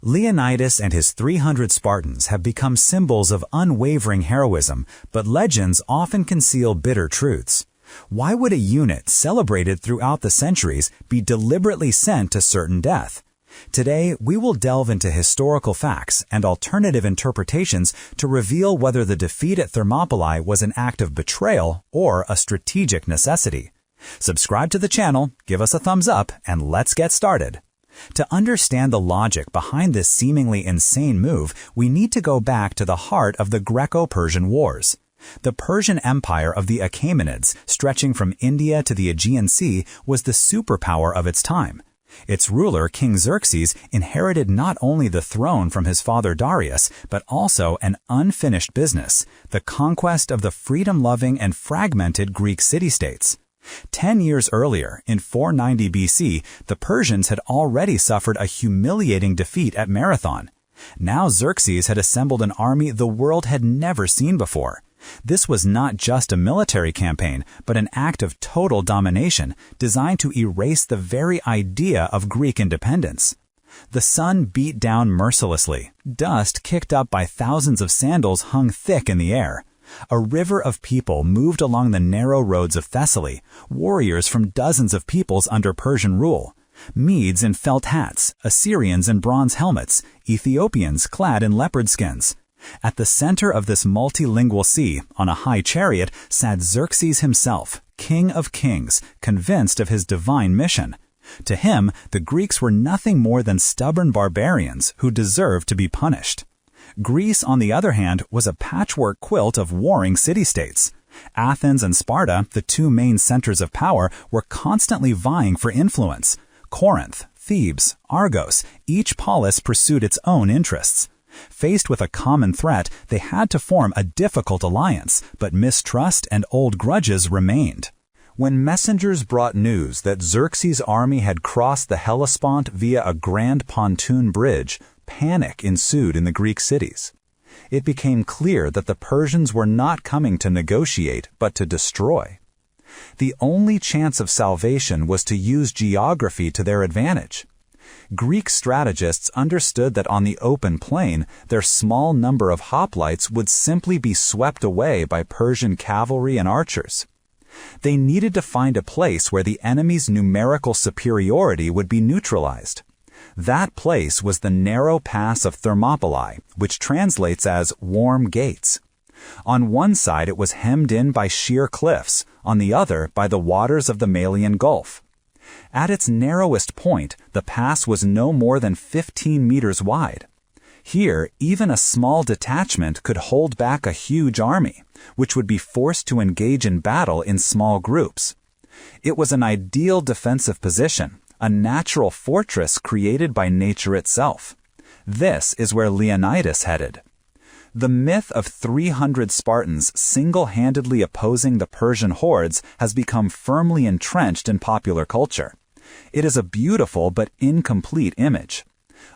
Leonidas and his 300 Spartans have become symbols of unwavering heroism, but legends often conceal bitter truths. Why would a unit celebrated throughout the centuries be deliberately sent to certain death? Today, we will delve into historical facts and alternative interpretations to reveal whether the defeat at Thermopylae was an act of betrayal or a strategic necessity. Subscribe to the channel, give us a thumbs up, and let's get started. To understand the logic behind this seemingly insane move, we need to go back to the heart of the Greco-Persian Wars. The Persian Empire of the Achaemenids, stretching from India to the Aegean Sea, was the superpower of its time. Its ruler, King Xerxes, inherited not only the throne from his father Darius, but also an unfinished business, the conquest of the freedom-loving and fragmented Greek city-states. 10 years earlier, in 490 BC, the Persians had already suffered a humiliating defeat at Marathon. Now Xerxes had assembled an army the world had never seen before. This was not just a military campaign, but an act of total domination designed to erase the very idea of Greek independence. The sun beat down mercilessly. Dust kicked up by thousands of sandals hung thick in the air. A river of people moved along the narrow roads of Thessaly, warriors from dozens of peoples under Persian rule. Medes in felt hats, Assyrians in bronze helmets, Ethiopians clad in leopard skins. At the center of this multilingual sea, on a high chariot, sat Xerxes himself, king of kings, convinced of his divine mission. To him, the Greeks were nothing more than stubborn barbarians who deserved to be punished. Greece, on the other hand, was a patchwork quilt of warring city-states. Athens and Sparta, the two main centers of power, were constantly vying for influence. Corinth, Thebes, Argos, each polis pursued its own interests. Faced with a common threat, they had to form a difficult alliance, but mistrust and old grudges remained. When messengers brought news that Xerxes' army had crossed the Hellespont via a grand pontoon bridge, panic ensued in the Greek cities. It became clear that the Persians were not coming to negotiate, but to destroy. The only chance of salvation was to use geography to their advantage. Greek strategists understood that on the open plain, their small number of hoplites would simply be swept away by Persian cavalry and archers. They needed to find a place where the enemy's numerical superiority would be neutralized. That place was the narrow pass of Thermopylae, which translates as warm gates. On one side it was hemmed in by sheer cliffs, on the other by the waters of the Malian Gulf. At its narrowest point, the pass was no more than 15 meters wide. Here, even a small detachment could hold back a huge army, which would be forced to engage in battle in small groups. It was an ideal defensive position, a natural fortress created by nature itself. This is where Leonidas headed. The myth of 300 Spartans single-handedly opposing the Persian hordes has become firmly entrenched in popular culture. It is a beautiful but incomplete image.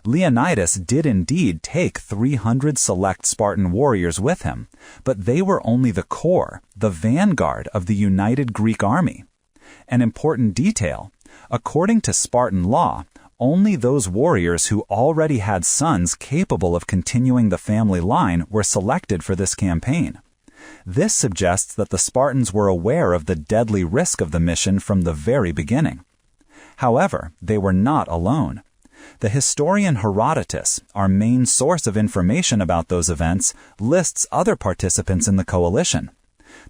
Leonidas did indeed take 300 select Spartan warriors with him, but they were only the core, the vanguard of the united Greek army. An important detail: according to Spartan law, only those warriors who already had sons capable of continuing the family line were selected for this campaign. This suggests that the Spartans were aware of the deadly risk of the mission from the very beginning. However, they were not alone. The historian Herodotus, our main source of information about those events, lists other participants in the coalition.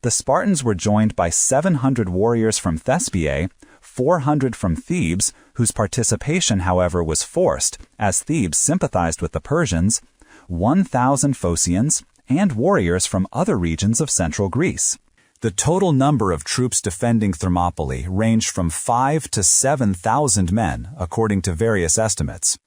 The Spartans were joined by 700 warriors from Thespiae, 400 from Thebes, whose participation, however, was forced, as Thebes sympathized with the Persians, 1,000 Phocians, and warriors from other regions of central Greece. The total number of troops defending Thermopylae ranged from 5,000 to 7,000 men, according to various estimates.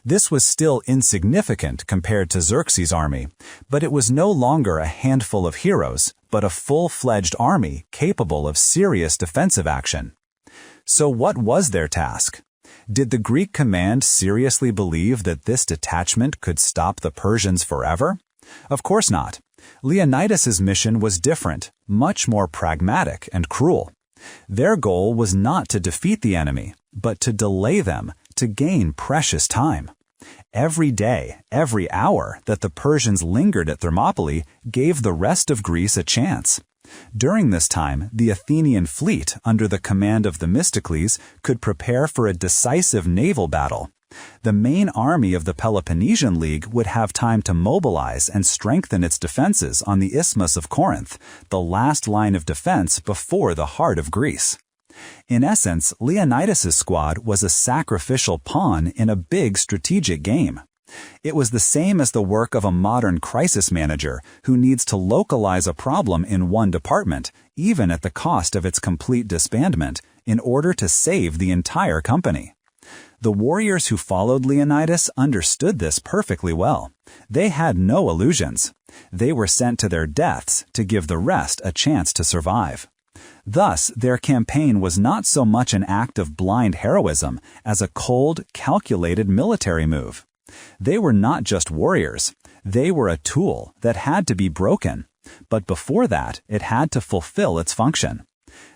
This was still insignificant compared to Xerxes' army, but it was no longer a handful of heroes, but a full-fledged army capable of serious defensive action. So what was their task? Did the Greek command seriously believe that this detachment could stop the Persians forever? Of course not. Leonidas's mission was different, much more pragmatic and cruel. Their goal was not to defeat the enemy, but to delay them, to gain precious time. Every day, every hour that the Persians lingered at Thermopylae gave the rest of Greece a chance. During this time, the Athenian fleet, under the command of Themistocles, could prepare for a decisive naval battle. The main army of the Peloponnesian League would have time to mobilize and strengthen its defenses on the Isthmus of Corinth, the last line of defense before the heart of Greece. In essence, Leonidas' squad was a sacrificial pawn in a big strategic game. It was the same as the work of a modern crisis manager who needs to localize a problem in one department, even at the cost of its complete disbandment, in order to save the entire company. The warriors who followed Leonidas understood this perfectly well. They had no illusions. They were sent to their deaths to give the rest a chance to survive. Thus, their campaign was not so much an act of blind heroism as a cold, calculated military move. They were not just warriors. They were a tool that had to be broken. But before that, it had to fulfill its function.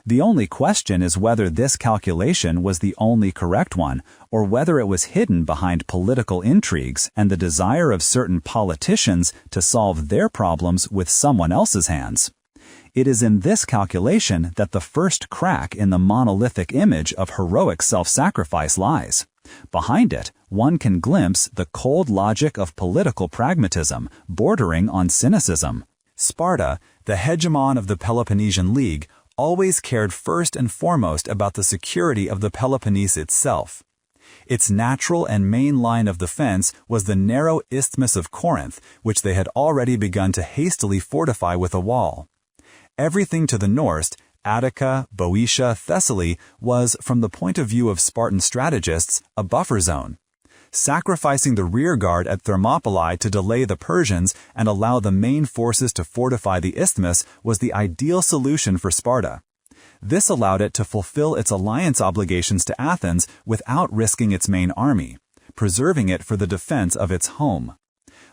The only question is whether this calculation was the only correct one, or whether it was hidden behind political intrigues and the desire of certain politicians to solve their problems with someone else's hands. It is in this calculation that the first crack in the monolithic image of heroic self-sacrifice lies. Behind it, one can glimpse the cold logic of political pragmatism, bordering on cynicism. Sparta, the hegemon of the Peloponnesian League, always cared first and foremost about the security of the Peloponnese itself. Its natural and main line of defense was the narrow Isthmus of Corinth, which they had already begun to hastily fortify with a wall. Everything to the north, Attica, Boeotia, Thessaly, was, from the point of view of Spartan strategists, a buffer zone. Sacrificing the rear guard at Thermopylae to delay the Persians and allow the main forces to fortify the isthmus was the ideal solution for Sparta. This allowed it to fulfill its alliance obligations to Athens without risking its main army, preserving it for the defense of its home.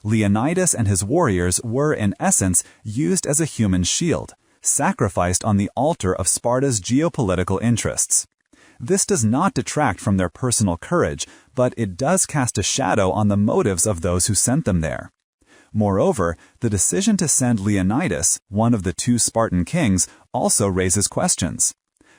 Leonidas and his warriors were, in essence, used as a human shield, sacrificed on the altar of Sparta's geopolitical interests. This does not detract from their personal courage, but it does cast a shadow on the motives of those who sent them there. Moreover, the decision to send Leonidas, one of the two Spartan kings, also raises questions.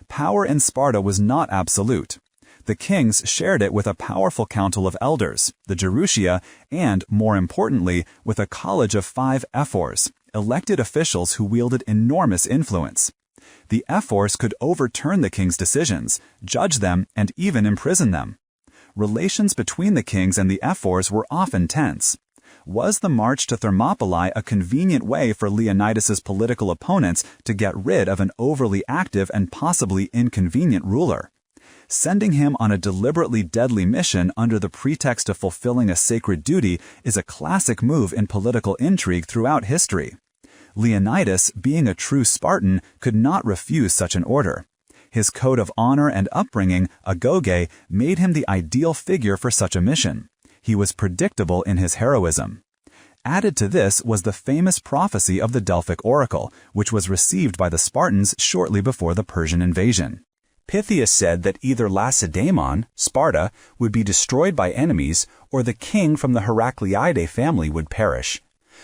Power in Sparta was not absolute. The kings shared it with a powerful council of elders, the Gerousia, and, more importantly, with a college of 5 ephors, elected officials who wielded enormous influence. The ephors could overturn the king's decisions, judge them, and even imprison them. Relations between the kings and the ephors were often tense. Was the march to Thermopylae a convenient way for Leonidas's political opponents to get rid of an overly active and possibly inconvenient ruler? Sending him on a deliberately deadly mission under the pretext of fulfilling a sacred duty is a classic move in political intrigue throughout history. Leonidas, being a true Spartan, could not refuse such an order. His code of honor and upbringing, agoge, made him the ideal figure for such a mission. He was predictable in his heroism. Added to this was the famous prophecy of the Delphic oracle, which was received by the Spartans shortly before the Persian invasion. Pythias said that either Lacedaemon, Sparta, would be destroyed by enemies, or the king from the Heracleidae family would perish.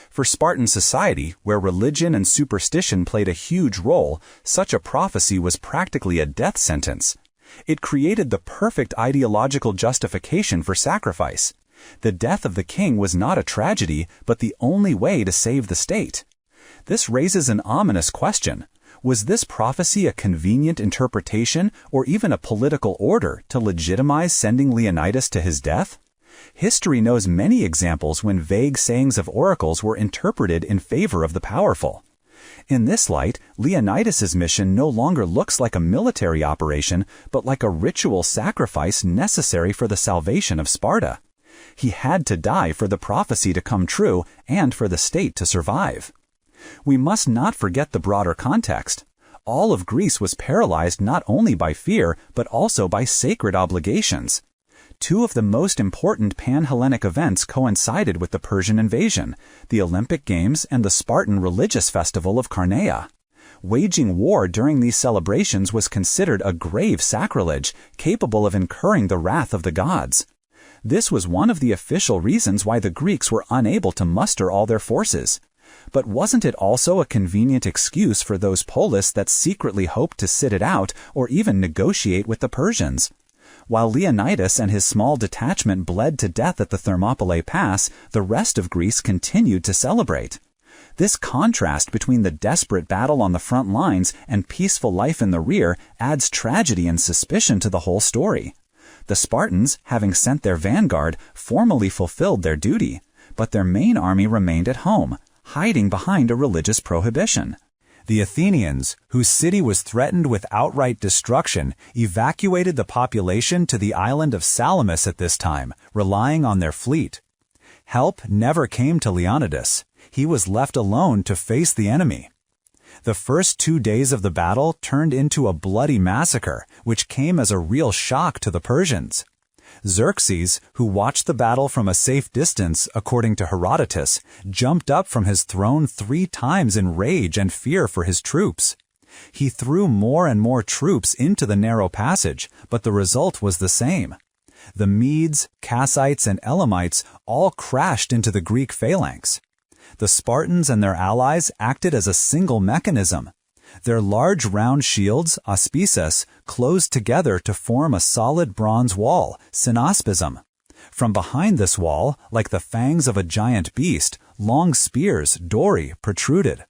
For Spartan society, where religion and superstition played a huge role, such a prophecy was practically a death sentence. It created the perfect ideological justification for sacrifice. The death of the king was not a tragedy, but the only way to save the state. This raises an ominous question. Was this prophecy a convenient interpretation or even a political order to legitimize sending Leonidas to his death? History knows many examples when vague sayings of oracles were interpreted in favor of the powerful. In this light, Leonidas's mission no longer looks like a military operation, but like a ritual sacrifice necessary for the salvation of Sparta. He had to die for the prophecy to come true and for the state to survive. We must not forget the broader context. All of Greece was paralyzed not only by fear, but also by sacred obligations. Two of the most important pan-Hellenic events coincided with the Persian invasion, the Olympic Games and the Spartan religious festival of Carneia. Waging war during these celebrations was considered a grave sacrilege, capable of incurring the wrath of the gods. This was one of the official reasons why the Greeks were unable to muster all their forces. But wasn't it also a convenient excuse for those polis that secretly hoped to sit it out or even negotiate with the Persians? While Leonidas and his small detachment bled to death at the Thermopylae Pass, the rest of Greece continued to celebrate. This contrast between the desperate battle on the front lines and peaceful life in the rear adds tragedy and suspicion to the whole story. The Spartans, having sent their vanguard, formally fulfilled their duty, but their main army remained at home, hiding behind a religious prohibition. The Athenians, whose city was threatened with outright destruction, evacuated the population to the island of Salamis at this time, relying on their fleet. Help never came to Leonidas. He was left alone to face the enemy. The first 2 days of the battle turned into a bloody massacre, which came as a real shock to the Persians. Xerxes, who watched the battle from a safe distance, according to Herodotus, jumped up from his throne 3 times in rage and fear for his troops. He threw more and more troops into the narrow passage, but the result was the same. The Medes, Kassites, and Elamites all crashed into the Greek phalanx. The Spartans and their allies acted as a single mechanism. Their large round shields, auspices, closed together to form a solid bronze wall, synaspism. From behind this wall, like the fangs of a giant beast, long spears, dori, protruded.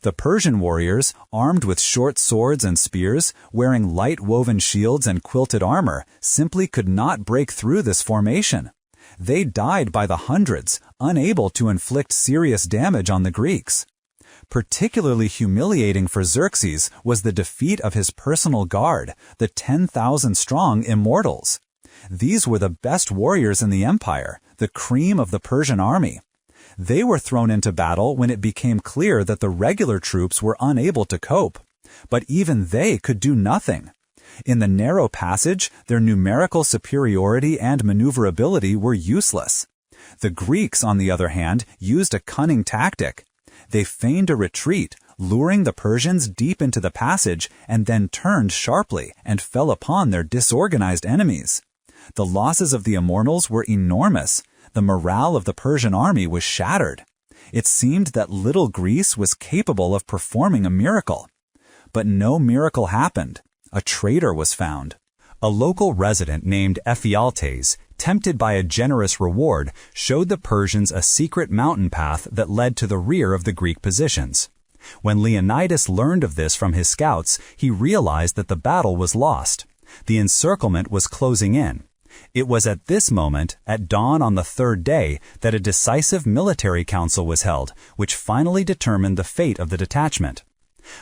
The Persian warriors, armed with short swords and spears, wearing light woven shields and quilted armor, simply could not break through this formation. They died by the hundreds, unable to inflict serious damage on the Greeks. Particularly humiliating for Xerxes was the defeat of his personal guard, the 10,000-strong Immortals. These were the best warriors in the empire, the cream of the Persian army. They were thrown into battle when it became clear that the regular troops were unable to cope. But even they could do nothing. In the narrow passage, their numerical superiority and maneuverability were useless. The Greeks, on the other hand, used a cunning tactic. They feigned a retreat, luring the Persians deep into the passage, and then turned sharply and fell upon their disorganized enemies. The losses of the Immortals were enormous. The morale of the Persian army was shattered. It seemed that little Greece was capable of performing a miracle. But no miracle happened. A traitor was found. A local resident named Ephialtes, tempted by a generous reward, showed the Persians a secret mountain path that led to the rear of the Greek positions. When Leonidas learned of this from his scouts, he realized that the battle was lost. The encirclement was closing in. It was at this moment, at dawn on the 3rd day, that a decisive military council was held, which finally determined the fate of the detachment.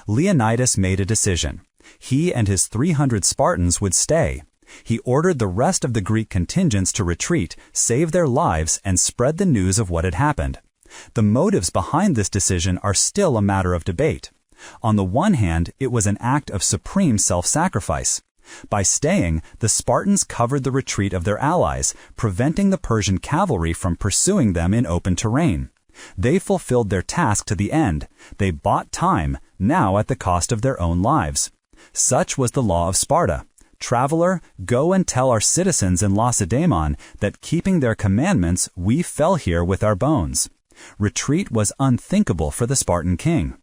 Leonidas made a decision. He and his 300 Spartans would stay. He ordered the rest of the Greek contingents to retreat, save their lives, and spread the news of what had happened. The motives behind this decision are still a matter of debate. On the one hand, it was an act of supreme self-sacrifice. By staying, the Spartans covered the retreat of their allies, preventing the Persian cavalry from pursuing them in open terrain. They fulfilled their task to the end. They bought time, now at the cost of their own lives. Such was the law of Sparta. Traveler, go and tell our citizens in Lacedaemon that keeping their commandments, we fell here with our bones. Retreat was unthinkable for the Spartan king.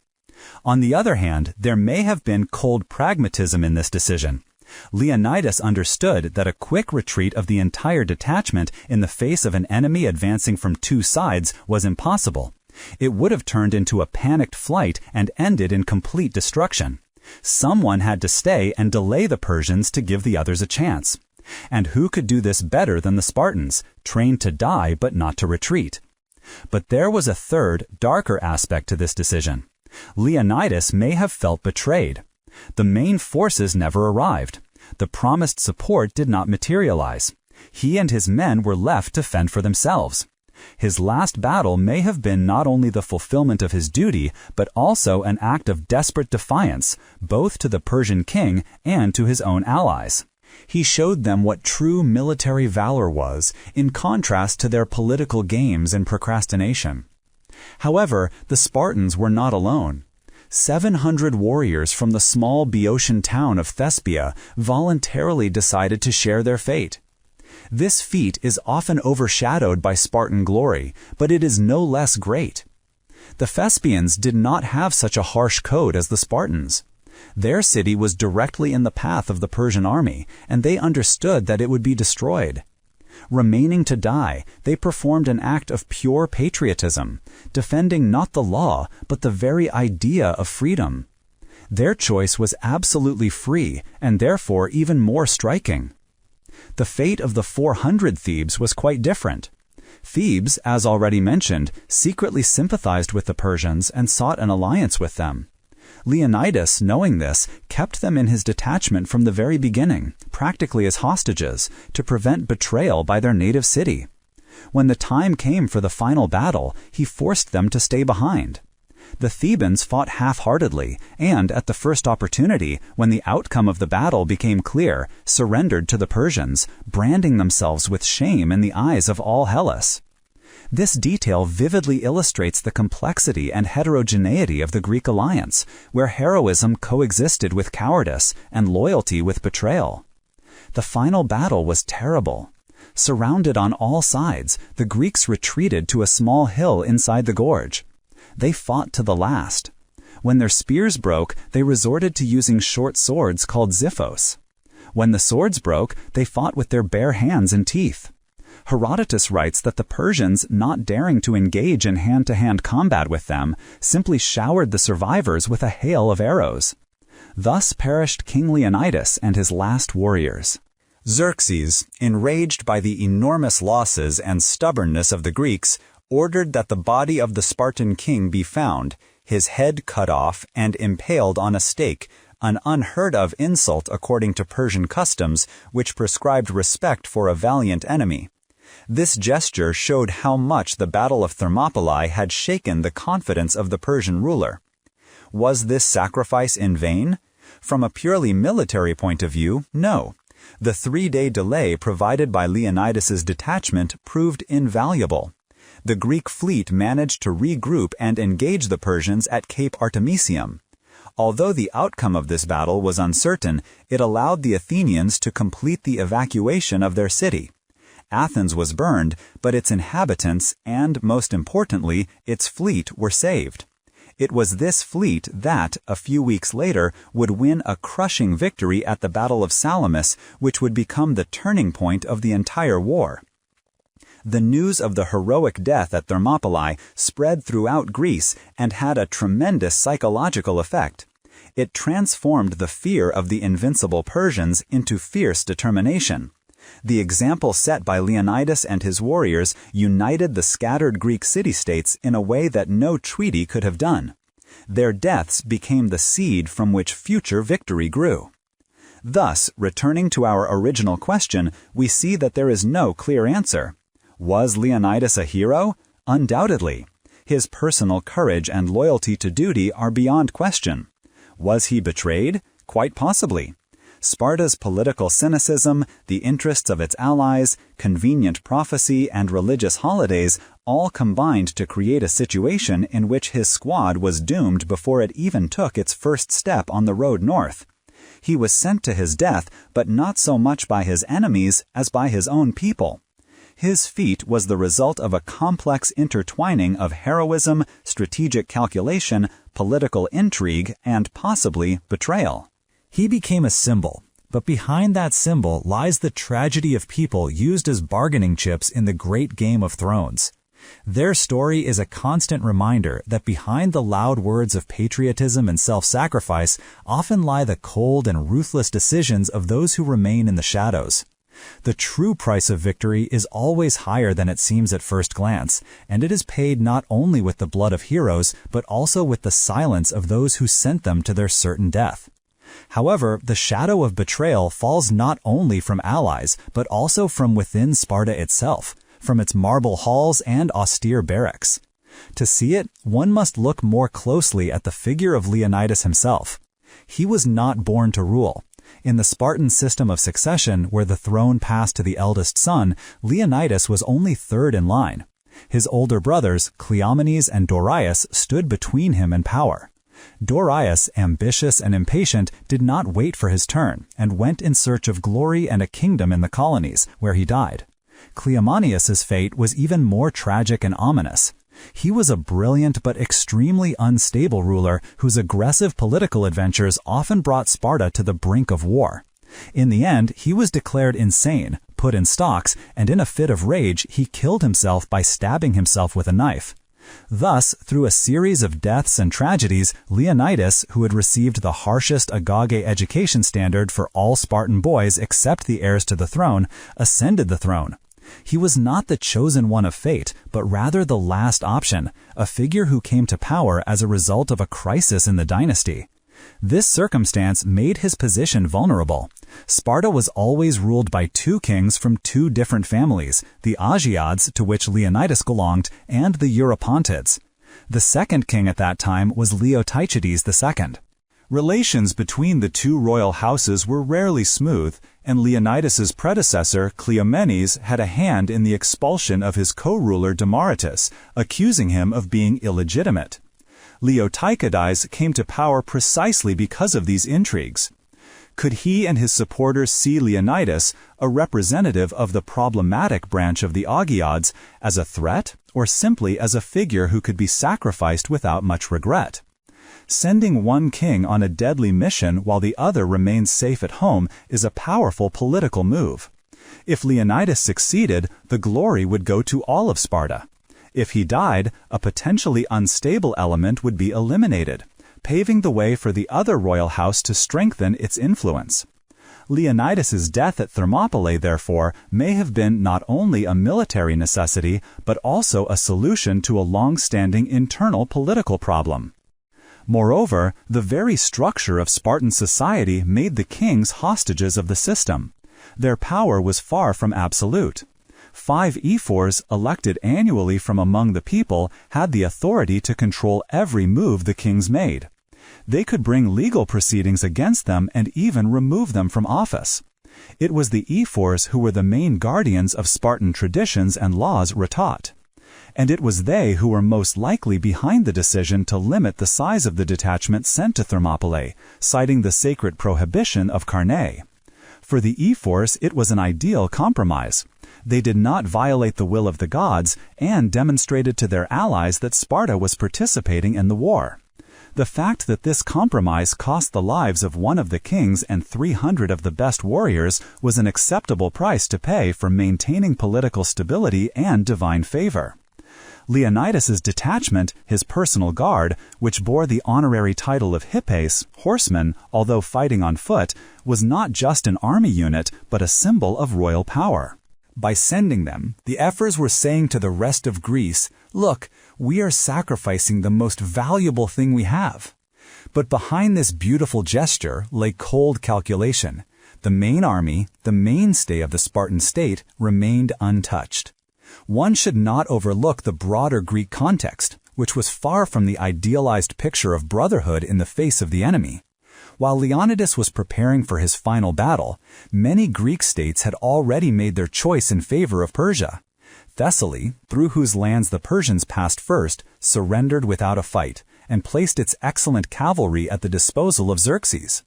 On the other hand, there may have been cold pragmatism in this decision. Leonidas understood that a quick retreat of the entire detachment in the face of an enemy advancing from 2 sides was impossible. It would have turned into a panicked flight and ended in complete destruction. Someone had to stay and delay the Persians to give the others a chance. And who could do this better than the Spartans, trained to die but not to retreat? But there was a third, darker aspect to this decision. Leonidas may have felt betrayed. The main forces never arrived. The promised support did not materialize. He and his men were left to fend for themselves. His last battle may have been not only the fulfillment of his duty, but also an act of desperate defiance, both to the Persian king and to his own allies. He showed them what true military valor was, in contrast to their political games and procrastination. However, the Spartans were not alone. 700 warriors from the small Boeotian town of Thespia voluntarily decided to share their fate. This feat is often overshadowed by Spartan glory, but it is no less great. The Thespians did not have such a harsh code as the Spartans. Their city was directly in the path of the Persian army, and they understood that it would be destroyed. Remaining to die, they performed an act of pure patriotism, defending not the law, but the very idea of freedom. Their choice was absolutely free, and therefore even more striking. The fate of the 400 Thebes was quite different. Thebes, as already mentioned, secretly sympathized with the Persians and sought an alliance with them. Leonidas, knowing this, kept them in his detachment from the very beginning, practically as hostages, to prevent betrayal by their native city. When the time came for the final battle, he forced them to stay behind. The Thebans fought half-heartedly, and at the first opportunity, when the outcome of the battle became clear, surrendered to the Persians, branding themselves with shame in the eyes of all Hellas. This detail vividly illustrates the complexity and heterogeneity of the Greek alliance, where heroism coexisted with cowardice and loyalty with betrayal. The final battle was terrible. Surrounded on all sides, the Greeks retreated to a small hill inside the gorge. They fought to the last. When their spears broke, they resorted to using short swords called xiphos. When the swords broke, they fought with their bare hands and teeth. Herodotus writes that the Persians, not daring to engage in hand-to-hand combat with them, simply showered the survivors with a hail of arrows. Thus perished King Leonidas and his last warriors. Xerxes, enraged by the enormous losses and stubbornness of the Greeks, ordered that the body of the Spartan king be found, his head cut off and impaled on a stake, an unheard-of insult according to Persian customs, which prescribed respect for a valiant enemy. This gesture showed how much the Battle of Thermopylae had shaken the confidence of the Persian ruler. Was this sacrifice in vain? From a purely military point of view, no. The 3-day delay provided by Leonidas's detachment proved invaluable. The Greek fleet managed to regroup and engage the Persians at Cape Artemisium. Although the outcome of this battle was uncertain, it allowed the Athenians to complete the evacuation of their city. Athens was burned, but its inhabitants and, most importantly, its fleet were saved. It was this fleet that, a few weeks later, would win a crushing victory at the Battle of Salamis, which would become the turning point of the entire war. The news of the heroic death at Thermopylae spread throughout Greece and had a tremendous psychological effect. It transformed the fear of the invincible Persians into fierce determination. The example set by Leonidas and his warriors united the scattered Greek city-states in a way that no treaty could have done. Their deaths became the seed from which future victory grew. Thus, returning to our original question, we see that there is no clear answer. Was Leonidas a hero? Undoubtedly. His personal courage and loyalty to duty are beyond question. Was he betrayed? Quite possibly. Sparta's political cynicism, the interests of its allies, convenient prophecy, and religious holidays all combined to create a situation in which his squad was doomed before it even took its first step on the road north. He was sent to his death, but not so much by his enemies as by his own people. His feat was the result of a complex intertwining of heroism, strategic calculation, political intrigue, and possibly betrayal. He became a symbol, but behind that symbol lies the tragedy of people used as bargaining chips in the great Game of Thrones. Their story is a constant reminder that behind the loud words of patriotism and self-sacrifice often lie the cold and ruthless decisions of those who remain in the shadows. The true price of victory is always higher than it seems at first glance, and it is paid not only with the blood of heroes, but also with the silence of those who sent them to their certain death. However, the shadow of betrayal falls not only from allies, but also from within Sparta itself, from its marble halls and austere barracks. To see it, one must look more closely at the figure of Leonidas himself. He was not born to rule. In the Spartan system of succession, where the throne passed to the eldest son, Leonidas was only third in line. His older brothers, Cleomenes and Dorius, stood between him and power. Dorius, ambitious and impatient, did not wait for his turn, and went in search of glory and a kingdom in the colonies, where he died. Cleomanius's fate was even more tragic and ominous. He was a brilliant but extremely unstable ruler whose aggressive political adventures often brought Sparta to the brink of war. In the end, he was declared insane, put in stocks, and in a fit of rage, he killed himself by stabbing himself with a knife. Thus, through a series of deaths and tragedies, Leonidas, who had received the harshest agage education standard for all Spartan boys except the heirs to the throne, ascended the throne. He was not the chosen one of fate, but rather the last option, a figure who came to power as a result of a crisis in the dynasty. This circumstance made his position vulnerable. Sparta was always ruled by two kings from two different families, the Agiads, to which Leonidas belonged, and the Eurypontids. The second king at that time was Leotychides II. Relations between the two royal houses were rarely smooth, and Leonidas's predecessor, Cleomenes, had a hand in the expulsion of his co-ruler Demaratus, accusing him of being illegitimate. Leotychides came to power precisely because of these intrigues. Could he and his supporters see Leonidas, a representative of the problematic branch of the Agiads, as a threat, or simply as a figure who could be sacrificed without much regret? Sending one king on a deadly mission while the other remains safe at home is a powerful political move. If Leonidas succeeded, the glory would go to all of Sparta. If he died, a potentially unstable element would be eliminated, paving the way for the other royal house to strengthen its influence. Leonidas's death at Thermopylae, therefore, may have been not only a military necessity, but also a solution to a long-standing internal political problem. Moreover, the very structure of Spartan society made the kings hostages of the system. Their power was far from absolute. 5 ephors, elected annually from among the people, had the authority to control every move the kings made. They could bring legal proceedings against them and even remove them from office. It was the ephors who were the main guardians of Spartan traditions and laws retaught. And it was they who were most likely behind the decision to limit the size of the detachment sent to Thermopylae, citing the sacred prohibition of carne. For the ephors, it was an ideal compromise. They did not violate the will of the gods and demonstrated to their allies that Sparta was participating in the war. The fact that this compromise cost the lives of one of the kings and 300 of the best warriors was an acceptable price to pay for maintaining political stability and divine favor. Leonidas's detachment, his personal guard, which bore the honorary title of hippes, horsemen, although fighting on foot, was not just an army unit, but a symbol of royal power. By sending them, the ephors were saying to the rest of Greece, "Look, we are sacrificing the most valuable thing we have." But behind this beautiful gesture lay cold calculation. The main army, the mainstay of the Spartan state, remained untouched. One should not overlook the broader Greek context, which was far from the idealized picture of brotherhood in the face of the enemy. While Leonidas was preparing for his final battle, many Greek states had already made their choice in favor of Persia. Thessaly, through whose lands the Persians passed first, surrendered without a fight, and placed its excellent cavalry at the disposal of Xerxes.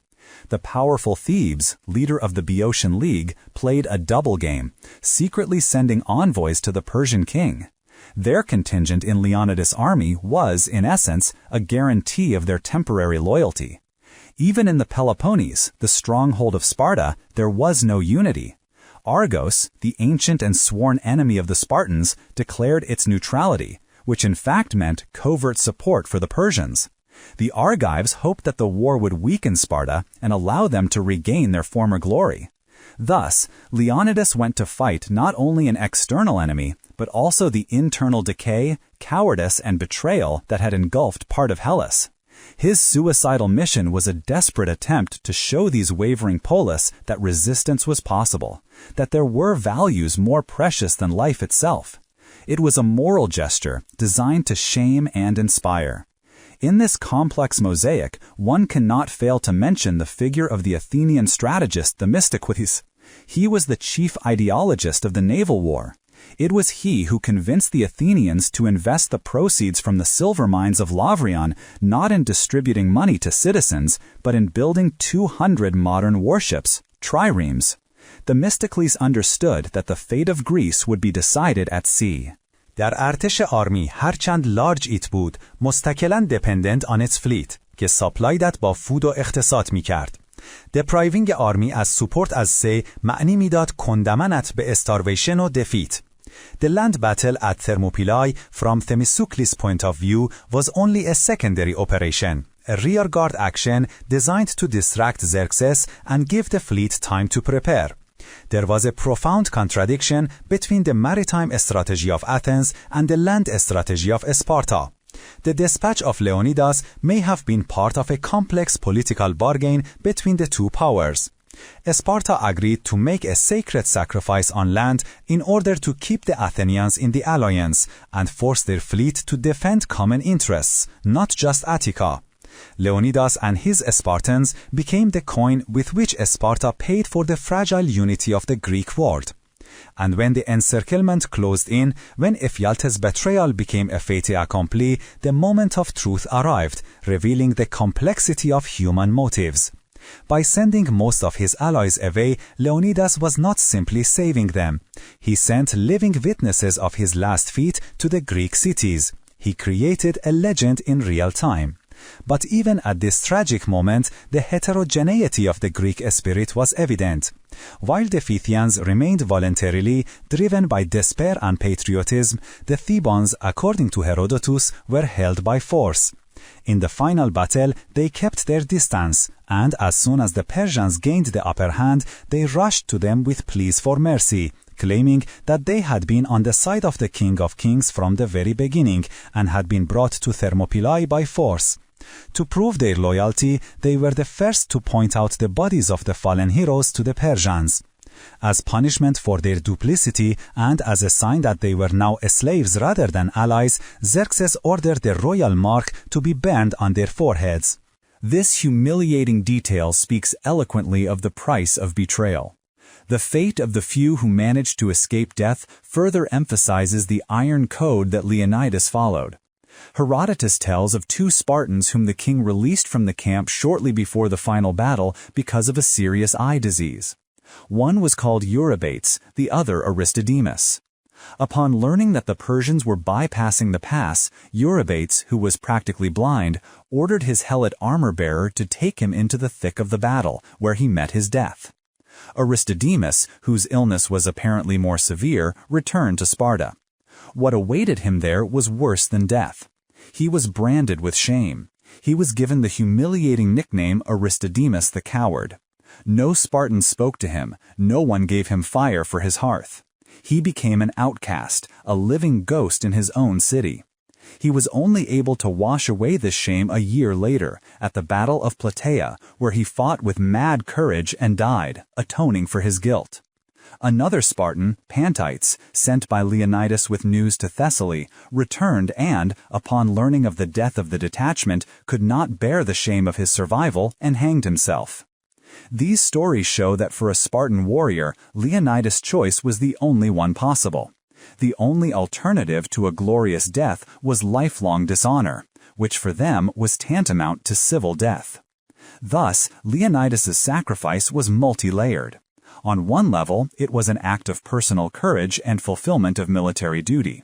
The powerful Thebes, leader of the Boeotian League, played a double game, secretly sending envoys to the Persian king. Their contingent in Leonidas' army was, in essence, a guarantee of their temporary loyalty. Even in the Peloponnese, the stronghold of Sparta, there was no unity. Argos, the ancient and sworn enemy of the Spartans, declared its neutrality, which in fact meant covert support for the Persians. The Argives hoped that the war would weaken Sparta and allow them to regain their former glory. Thus, Leonidas went to fight not only an external enemy, but also the internal decay, cowardice, and betrayal that had engulfed part of Hellas. His suicidal mission was a desperate attempt to show these wavering polis that resistance was possible, that there were values more precious than life itself. It was a moral gesture designed to shame and inspire. In this complex mosaic, one cannot fail to mention the figure of the Athenian strategist Themistocles. He was the chief ideologist of the naval war. It was he who convinced the Athenians to invest the proceeds from the silver mines of Lavrion not in distributing money to citizens, but in building 200 modern warships, triremes. Themistocles understood that the fate of Greece would be decided at sea. در ارتش آرمی هرچند لارج ایت بود، مستقلاً dependent on its fleet که ساپلایدت با فود و اختصاص می کرد. depriving آرمی از سپورت از سی معنی میداد کندمنت به starvation و defeat. The land battle at Thermopylae, from Themistocles' point of view, was only a secondary operation, a rearguard action designed to distract Xerxes and give the fleet time to prepare. There was a profound contradiction between the maritime strategy of Athens and the land strategy of Sparta. The dispatch of Leonidas may have been part of a complex political bargain between the two powers. Sparta agreed to make a sacred sacrifice on land in order to keep the Athenians in the alliance and force their fleet to defend common interests, not just Attica. Leonidas and his Spartans became the coin with which Sparta paid for the fragile unity of the Greek world. And when the encirclement closed in, when Ephialtes' betrayal became a fait accompli, the moment of truth arrived, revealing the complexity of human motives. By sending most of his allies away, Leonidas was not simply saving them. He sent living witnesses of his last feat to the Greek cities. He created a legend in real time. But even at this tragic moment, the heterogeneity of the Greek spirit was evident. While the Phaeacians remained voluntarily driven by despair and patriotism, the Thebans, according to Herodotus, were held by force. In the final battle, they kept their distance, and as soon as the Persians gained the upper hand, they rushed to them with pleas for mercy, claiming that they had been on the side of the King of Kings from the very beginning and had been brought to Thermopylae by force. To prove their loyalty, they were the first to point out the bodies of the fallen heroes to the Persians. As punishment for their duplicity and as a sign that they were now slaves rather than allies, Xerxes ordered the royal mark to be burned on their foreheads. This humiliating detail speaks eloquently of the price of betrayal. The fate of the few who managed to escape death further emphasizes the iron code that Leonidas followed. Herodotus tells of 2 Spartans whom the king released from the camp shortly before the final battle because of a serious eye disease. One was called Eurybates, the other Aristodemus. Upon learning that the Persians were bypassing the pass, Eurybates, who was practically blind, ordered his helot armor-bearer to take him into the thick of the battle, where he met his death. Aristodemus, whose illness was apparently more severe, returned to Sparta. What awaited him there was worse than death. He was branded with shame. He was given the humiliating nickname Aristodemus the Coward. No Spartan spoke to him, no one gave him fire for his hearth. He became an outcast, a living ghost in his own city. He was only able to wash away this shame a year later, at the Battle of Plataea, where he fought with mad courage and died, atoning for his guilt. Another Spartan, Pantites, sent by Leonidas with news to Thessaly, returned and, upon learning of the death of the detachment, could not bear the shame of his survival and hanged himself. These stories show that for a Spartan warrior, Leonidas' choice was the only one possible. The only alternative to a glorious death was lifelong dishonor, which for them was tantamount to civil death. Thus, Leonidas' sacrifice was multi-layered. On one level, it was an act of personal courage and fulfillment of military duty.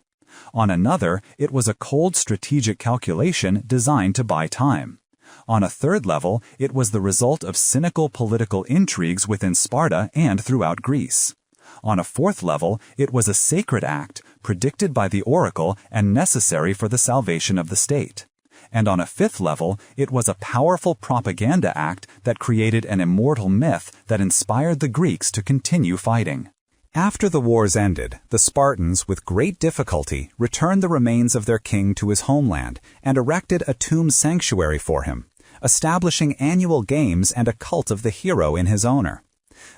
On another, it was a cold strategic calculation designed to buy time. On a third level, it was the result of cynical political intrigues within Sparta and throughout Greece. On a fourth level, it was a sacred act, predicted by the oracle and necessary for the salvation of the state. And on a fifth level, it was a powerful propaganda act that created an immortal myth that inspired the Greeks to continue fighting. After the wars ended, the Spartans, with great difficulty, returned the remains of their king to his homeland and erected a tomb sanctuary for him, establishing annual games and a cult of the hero in his honor.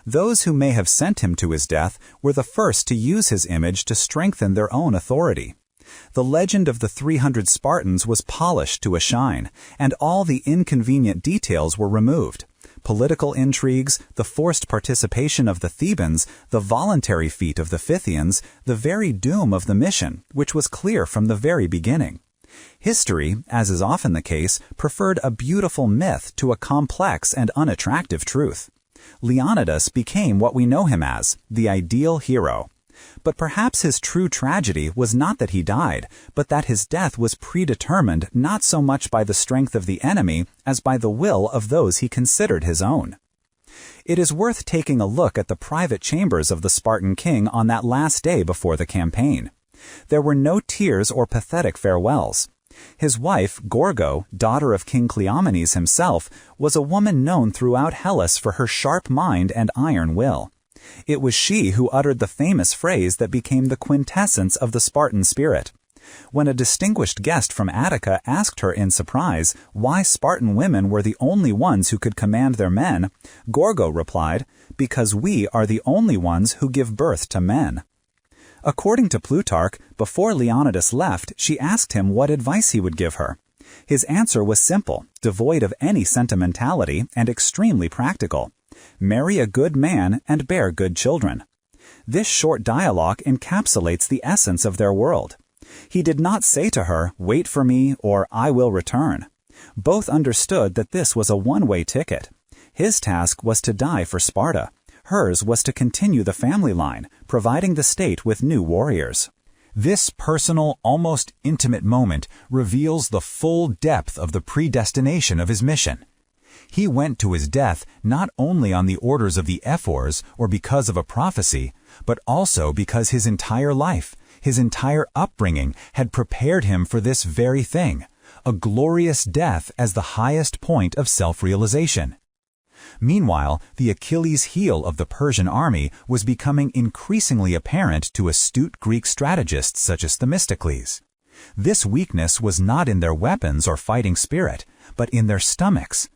Those who may have sent him to his death were the first to use his image to strengthen their own authority. The legend of the 300 Spartans was polished to a shine, and all the inconvenient details were removed. Political intrigues, the forced participation of the Thebans, the voluntary feat of the Pythians, the very doom of the mission, which was clear from the very beginning. History, as is often the case, preferred a beautiful myth to a complex and unattractive truth. Leonidas became what we know him as, the ideal hero. But perhaps his true tragedy was not that he died, but that his death was predetermined not so much by the strength of the enemy as by the will of those he considered his own. It is worth taking a look at the private chambers of the Spartan king on that last day before the campaign. There were no tears or pathetic farewells. His wife, Gorgo, daughter of King Cleomenes himself, was a woman known throughout Hellas for her sharp mind and iron will. It was she who uttered the famous phrase that became the quintessence of the Spartan spirit. When a distinguished guest from Attica asked her in surprise why Spartan women were the only ones who could command their men, Gorgo replied, "Because we are the only ones who give birth to men." According to Plutarch, before Leonidas left, she asked him what advice he would give her. His answer was simple, devoid of any sentimentality, and extremely practical. Marry a good man and bear good children. This short dialogue encapsulates the essence of their world. He did not say to her, "Wait for me," or "I will return." Both understood that this was a one-way ticket. His task was to die for Sparta. Hers was to continue the family line, providing the state with new warriors. This personal, almost intimate moment reveals the full depth of the predestination of his mission. He went to his death not only on the orders of the ephors or because of a prophecy, but also because his entire life, his entire upbringing had prepared him for this very thing, a glorious death as the highest point of self-realization. Meanwhile, the Achilles' heel of the Persian army was becoming increasingly apparent to astute Greek strategists such as Themistocles. This weakness was not in their weapons or fighting spirit, but in their stomachs.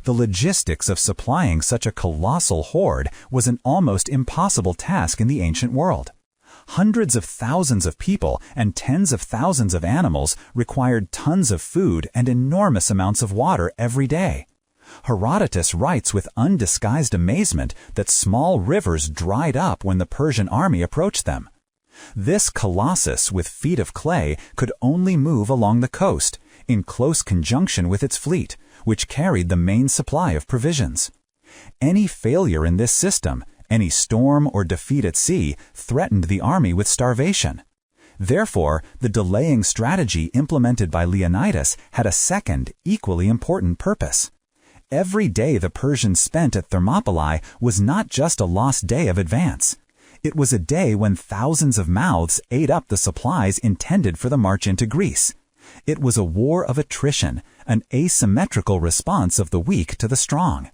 The logistics of supplying such a colossal horde was an almost impossible task in the ancient world. Hundreds of thousands of people and tens of thousands of animals required tons of food and enormous amounts of water every day. Herodotus writes with undisguised amazement that small rivers dried up when the Persian army approached them. This colossus with feet of clay could only move along the coast, in close conjunction with its fleet, which carried the main supply of provisions. Any failure in this system, any storm or defeat at sea, threatened the army with starvation. Therefore, the delaying strategy implemented by Leonidas had a second, equally important purpose. Every day the Persians spent at Thermopylae was not just a lost day of advance. It was a day when thousands of mouths ate up the supplies intended for the march into Greece. It was a war of attrition, an asymmetrical response of the weak to the strong.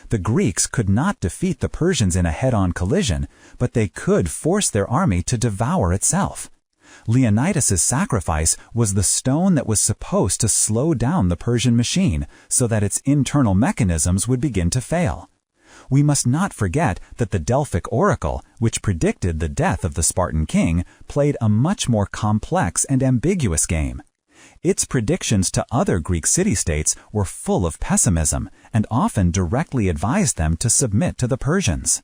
The Greeks could not defeat the Persians in a head-on collision, but they could force their army to devour itself. Leonidas's sacrifice was the stone that was supposed to slow down the Persian machine so that its internal mechanisms would begin to fail. We must not forget that the Delphic oracle, which predicted the death of the Spartan king, played a much more complex and ambiguous game. Its predictions to other Greek city-states were full of pessimism and often directly advised them to submit to the Persians.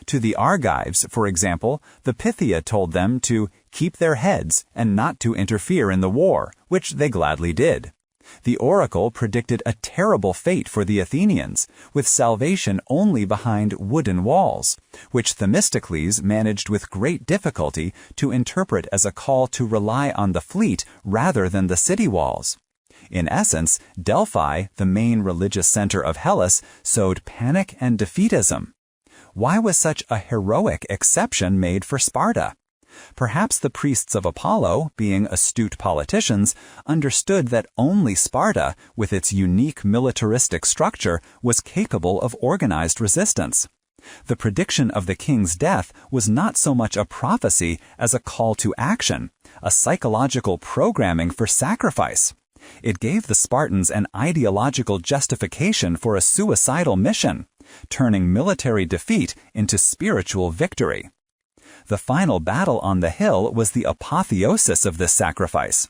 To the Argives, for example, the Pythia told them to keep their heads and not to interfere in the war, which they gladly did. The oracle predicted a terrible fate for the Athenians, with salvation only behind wooden walls, which Themistocles managed with great difficulty to interpret as a call to rely on the fleet rather than the city walls. In essence, Delphi, the main religious center of Hellas, sowed panic and defeatism. Why was such a heroic exception made for Sparta? Perhaps the priests of Apollo, being astute politicians, understood that only Sparta, with its unique militaristic structure, was capable of organized resistance. The prediction of the king's death was not so much a prophecy as a call to action, a psychological programming for sacrifice. It gave the Spartans an ideological justification for a suicidal mission, turning military defeat into spiritual victory. The final battle on the hill was the apotheosis of this sacrifice.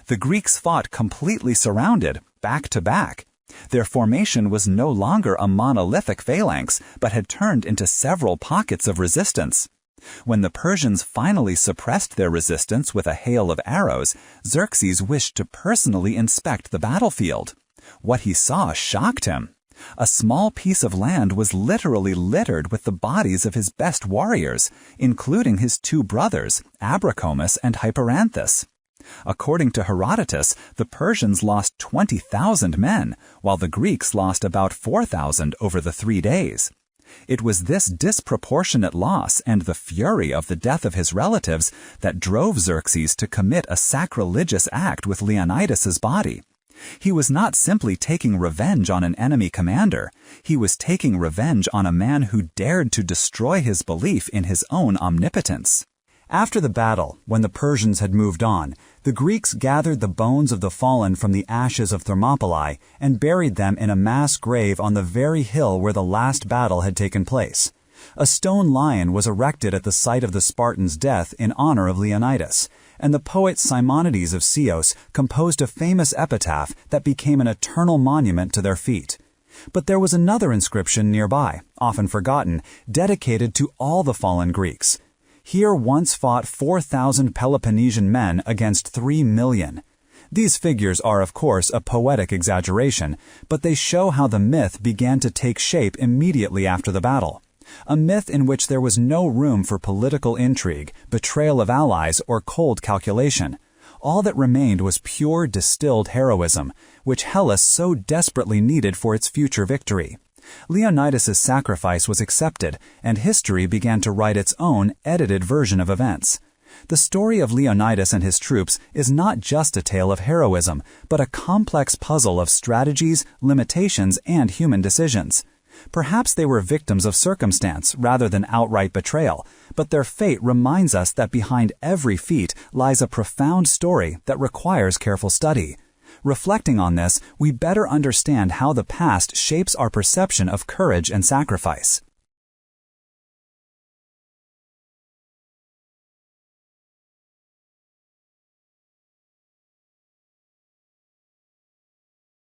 The Greeks fought completely surrounded, back to back. Their formation was no longer a monolithic phalanx, but had turned into several pockets of resistance. When the Persians finally suppressed their resistance with a hail of arrows, Xerxes wished to personally inspect the battlefield. What he saw shocked him. A small piece of land was literally littered with the bodies of his best warriors, including his two brothers, Abracomus and Hyperanthus. According to Herodotus, the Persians lost 20,000 men, while the Greeks lost about 4,000 over the 3 days. It was this disproportionate loss and the fury of the death of his relatives that drove Xerxes to commit a sacrilegious act with Leonidas's body. He was not simply taking revenge on an enemy commander. He was taking revenge on a man who dared to destroy his belief in his own omnipotence. After the battle, when the Persians had moved on, the Greeks gathered the bones of the fallen from the ashes of Thermopylae and buried them in a mass grave on the very hill where the last battle had taken place. A stone lion was erected at the site of the Spartans' death in honor of Leonidas, and the poet Simonides of Chios composed a famous epitaph that became an eternal monument to their feat. But there was another inscription nearby, often forgotten, dedicated to all the fallen Greeks. Here once fought 4,000 Peloponnesian men against 3 million. These figures are, of course, a poetic exaggeration, but they show how the myth began to take shape immediately after the battle. A myth in which there was no room for political intrigue, betrayal of allies, or cold calculation. All that remained was pure distilled heroism, which Hellas so desperately needed for its future victory. Leonidas's sacrifice was accepted, and history began to write its own edited version of events. The story of Leonidas and his troops is not just a tale of heroism, but a complex puzzle of strategies, limitations, and human decisions. Perhaps they were victims of circumstance rather than outright betrayal, but their fate reminds us that behind every feat lies a profound story that requires careful study. Reflecting on this, we better understand how the past shapes our perception of courage and sacrifice.